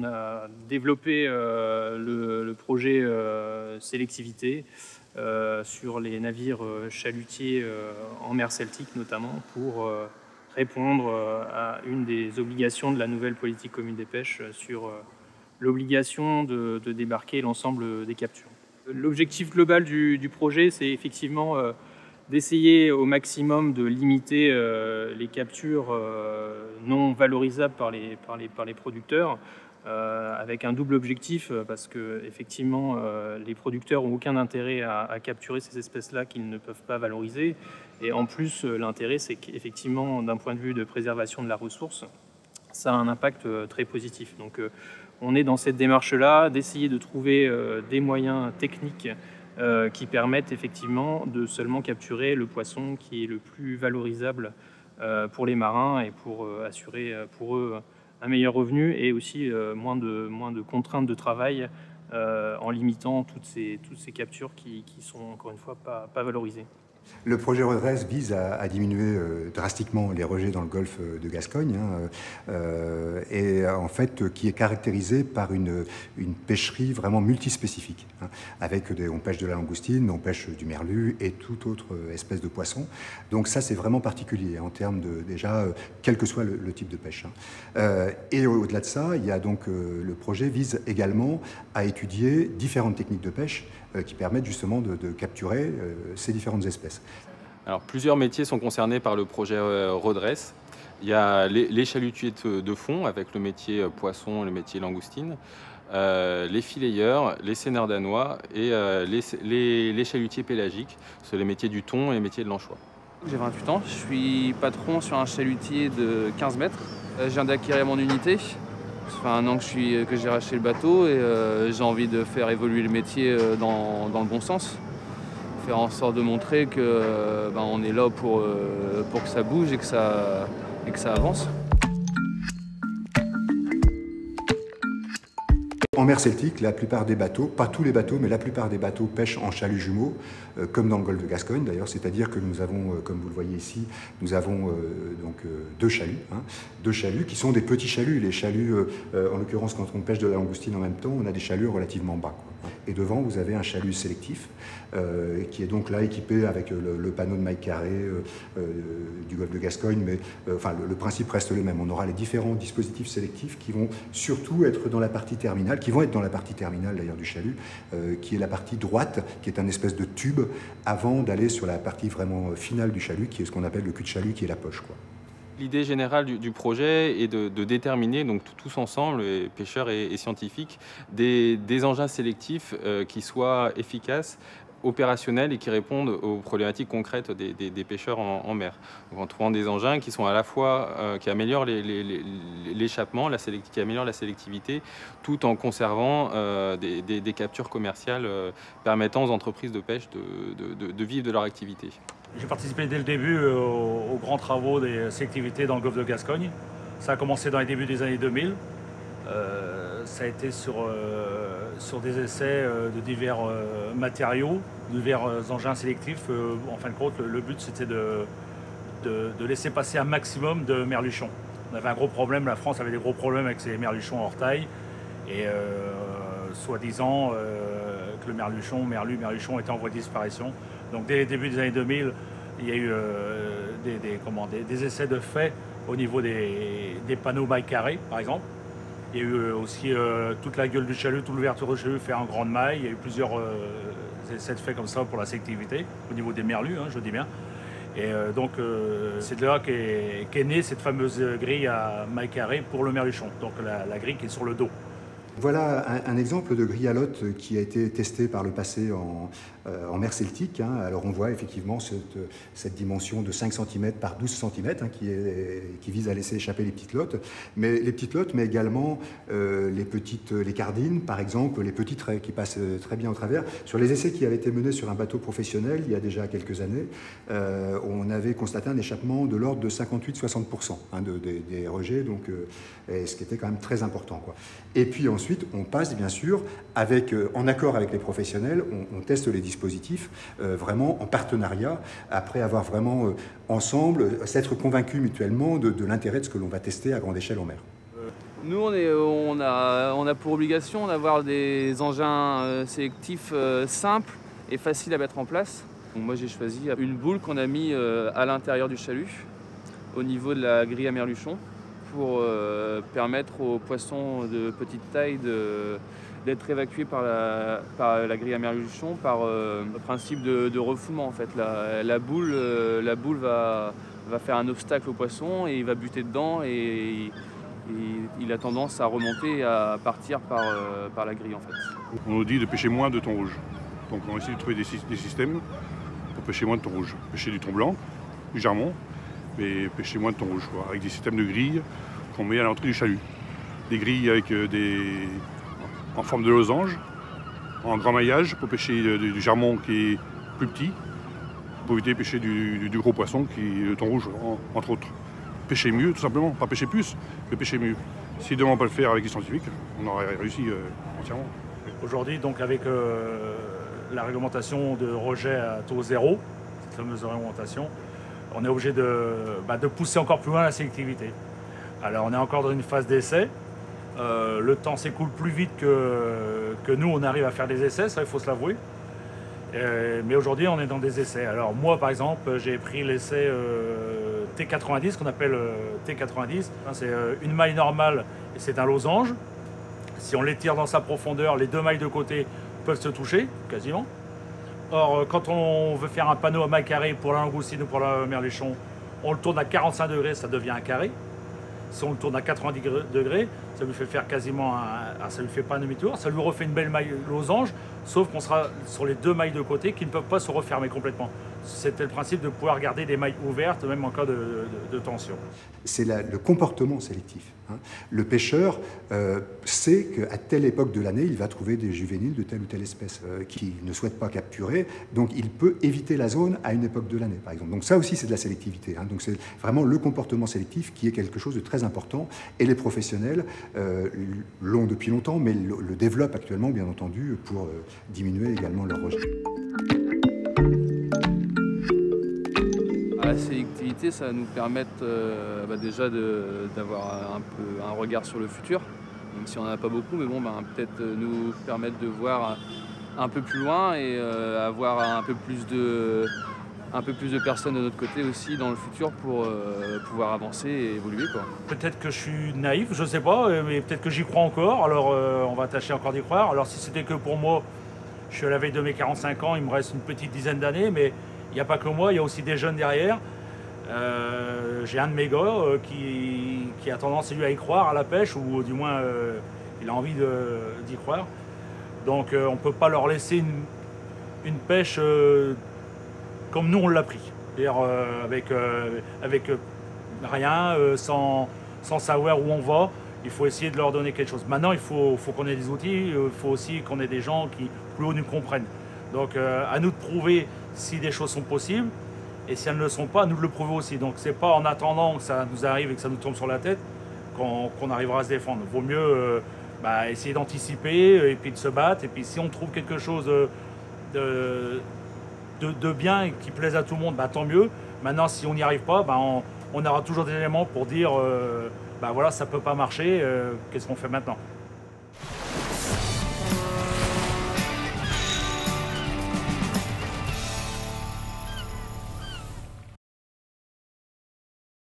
On a développé le projet sélectivité sur les navires chalutiers en mer Celtique notamment pour répondre à une des obligations de la nouvelle politique commune des pêches sur l'obligation de débarquer l'ensemble des captures. L'objectif global du projet, c'est effectivement d'essayer au maximum de limiter les captures non valorisables par les producteurs, avec un double objectif, parce que effectivement les producteurs n'ont aucun intérêt à capturer ces espèces-là qu'ils ne peuvent pas valoriser. Et en plus, l'intérêt, c'est qu'effectivement, d'un point de vue de préservation de la ressource, ça a un impact très positif. Donc on est dans cette démarche-là, d'essayer de trouver des moyens techniques qui permettent effectivement de seulement capturer le poisson qui est le plus valorisable pour les marins et pour assurer pour eux un meilleur revenu et aussi moins de contraintes de travail en limitant toutes ces captures qui sont encore une fois pas valorisées. Le projet redresse vise à diminuer drastiquement les rejets dans le golfe de Gascogne, et en fait qui est caractérisé par une pêcherie vraiment multispécifique, avec on pêche de la langoustine, on pêche du merlu et toute autre espèce de poisson. Donc ça c'est vraiment particulier en termes de déjà quel que soit le type de pêche. Et au-delà de ça, il y a donc le projet vise également à étudier différentes techniques de pêche qui permettent justement de capturer ces différentes espèces. Alors, plusieurs métiers sont concernés par le projet redresse. Il y a les chalutiers de fond avec le métier poisson, le métier langoustine, les fileyeurs, les seineurs danois et les chalutiers pélagiques, c'est les métiers du thon et les métiers de l'anchois. J'ai 28 ans, je suis patron sur un chalutier de 15 mètres. Je viens d'acquérir mon unité. Ça fait 1 an que j'ai racheté le bateau et j'ai envie de faire évoluer le métier dans le bon sens. Faire en sorte de montrer que on est là pour que ça bouge et que ça avance. En mer Celtique, la plupart des bateaux, pas tous les bateaux, mais la plupart des bateaux pêchent en chalut jumeaux, comme dans le golfe de Gascogne d'ailleurs, c'est-à-dire que nous avons, comme vous le voyez ici, nous avons donc 2 chaluts, 2 chaluts qui sont des petits chaluts. Les chaluts, en l'occurrence quand on pêche de la langoustine en même temps, on a des chaluts relativement bas, quoi. Et devant, vous avez un chalut sélectif qui est donc là équipé avec le panneau de mailles carrées du golfe de Gascogne, mais enfin, le principe reste le même. On aura les différents dispositifs sélectifs qui vont surtout être dans la partie terminale, qui vont être dans la partie terminale d'ailleurs du chalut, qui est la partie droite, qui est un espèce de tube avant d'aller sur la partie vraiment finale du chalut, qui est ce qu'on appelle le cul de chalut, qui est la poche, quoi. L'idée générale du projet est de déterminer, donc tous ensemble, les pêcheurs et scientifiques, des engins sélectifs qui soient efficaces, opérationnels et qui répondent aux problématiques concrètes des pêcheurs en mer. Donc, en trouvant des engins qui sont à la fois qui améliorent l'échappement, qui améliorent la sélectivité, tout en conservant des captures commerciales permettant aux entreprises de pêche de vivre de leur activité. J'ai participé dès le début aux grands travaux des sélectivités dans le golfe de Gascogne. Ça a commencé dans les débuts des années 2000. Ça a été sur des essais de divers matériaux, divers engins sélectifs. En fin de compte, le but c'était de laisser passer un maximum de merluchons. On avait un gros problème, la France avait des gros problèmes avec ses merluchons hors taille. Et soi-disant que le merluchon était en voie de disparition. Donc dès les débuts des années 2000, il y a eu des essais de fait au niveau des panneaux mailles carrées, par exemple. Il y a eu aussi toute la gueule du chalut, toute l'ouverture du chalut fait en grande maille. Il y a eu plusieurs essais de fait comme ça pour la sélectivité, au niveau des merlus, je dis bien. Et donc c'est de là qu'est née cette fameuse grille à mailles carrées pour le merluchon, donc la grille qui est sur le dos. Voilà un exemple de grille à lotte qui a été testé par le passé en mer Celtique. Alors on voit effectivement cette dimension de 5 cm par 12 cm qui vise à laisser échapper les petites lottes. Mais les petites lottes, mais également les cardines, par exemple, les petits traits qui passent très bien au travers. Sur les essais qui avaient été menés sur un bateau professionnel il y a déjà quelques années, on avait constaté un échappement de l'ordre de 58-60% des rejets, donc, ce qui était quand même très important, quoi. Et puis ensuite, on passe bien sûr, en accord avec les professionnels, on teste les dispositifs vraiment en partenariat, après avoir vraiment ensemble, s'être convaincus mutuellement de l'intérêt de ce que l'on va tester à grande échelle en mer. Nous, on a pour obligation d'avoir des engins sélectifs simples et faciles à mettre en place. Donc moi, j'ai choisi une boule qu'on a mis à l'intérieur du chalut, au niveau de la grille à merluchon, pour permettre aux poissons de petite taille d'être évacués par la grille à merluchon par le principe de refoulement. En fait. La boule va faire un obstacle au poisson et il va buter dedans et il a tendance à remonter et à partir par la grille en fait. On nous dit de pêcher moins de thon rouge. Donc on essaie de trouver des systèmes pour pêcher moins de thon rouge. Pêcher du thon blanc, du jarmon, mais pêcher moins de thon rouge, quoi, avec des systèmes de grilles qu'on met à l'entrée du chalut. Des grilles avec en forme de losange, en grand maillage pour pêcher du jarmon qui est plus petit, pour éviter de pêcher du gros poisson qui est le thon rouge entre autres. Pêcher mieux tout simplement, pas pêcher plus, mais pêcher mieux. Si demain on peut le faire avec les scientifiques, on aurait réussi entièrement. Aujourd'hui, donc avec la réglementation de rejet à taux zéro, cette fameuse réglementation, on est obligé de pousser encore plus loin la sélectivité. Alors on est encore dans une phase d'essai. Le temps s'écoule plus vite que nous, on arrive à faire des essais, ça il faut se l'avouer. Mais aujourd'hui, on est dans des essais. Alors moi, par exemple, j'ai pris l'essai T90, qu'on appelle T90. C'est une maille normale et c'est un losange. Si on l'étire dans sa profondeur, les deux mailles de côté peuvent se toucher, quasiment. Or, quand on veut faire un panneau à maille carrée pour la langoustine ou pour la merluchon, on le tourne à 45 degrés, ça devient un carré. Si on le tourne à 90 degrés, ça lui fait faire quasiment ça lui fait pas un demi-tour, ça lui refait une belle maille losange, sauf qu'on sera sur les deux mailles de côté qui ne peuvent pas se refermer complètement. C'était le principe de pouvoir garder des mailles ouvertes, même en cas de tension. C'est le comportement sélectif. Le pêcheur sait qu'à telle époque de l'année, il va trouver des juvéniles de telle ou telle espèce qu'il ne souhaite pas capturer. Donc il peut éviter la zone à une époque de l'année, par exemple. Donc ça aussi, c'est de la sélectivité. Donc c'est vraiment le comportement sélectif qui est quelque chose de très important. Et les professionnels l'ont depuis longtemps, mais le développent actuellement, bien entendu, pour diminuer également leur rejet. La sélectivité, ça va nous permettre déjà d'avoir un regard sur le futur, même si on n'en a pas beaucoup, mais bon, peut-être nous permettre de voir un peu plus loin et avoir un peu plus de personnes de notre côté aussi dans le futur pour pouvoir avancer et évoluer, quoi. Peut-être que je suis naïf, je ne sais pas, mais peut-être que j'y crois encore, alors on va tâcher encore d'y croire. Alors si c'était que pour moi, je suis à la veille de mes 45 ans, il me reste une petite dizaine d'années, mais il n'y a pas que moi, il y a aussi des jeunes derrière. J'ai un de mes gars qui a tendance lui à y croire à la pêche, ou du moins il a envie d'y croire. Donc on ne peut pas leur laisser une pêche comme nous on l'a pris. C'est-à-dire avec rien, sans savoir où on va. Il faut essayer de leur donner quelque chose. Maintenant, il faut qu'on ait des outils, il faut aussi qu'on ait des gens qui plus haut nous comprennent. Donc à nous de prouver si des choses sont possibles, et si elles ne le sont pas, à nous de le prouver aussi. Donc c'est pas en attendant que ça nous arrive et que ça nous tombe sur la tête qu'on arrivera à se défendre. Il vaut mieux essayer d'anticiper et puis de se battre. Et puis si on trouve quelque chose de bien et qui plaise à tout le monde, tant mieux. Maintenant, si on n'y arrive pas, on aura toujours des éléments pour dire voilà, ça peut pas marcher, qu'est-ce qu'on fait maintenant ?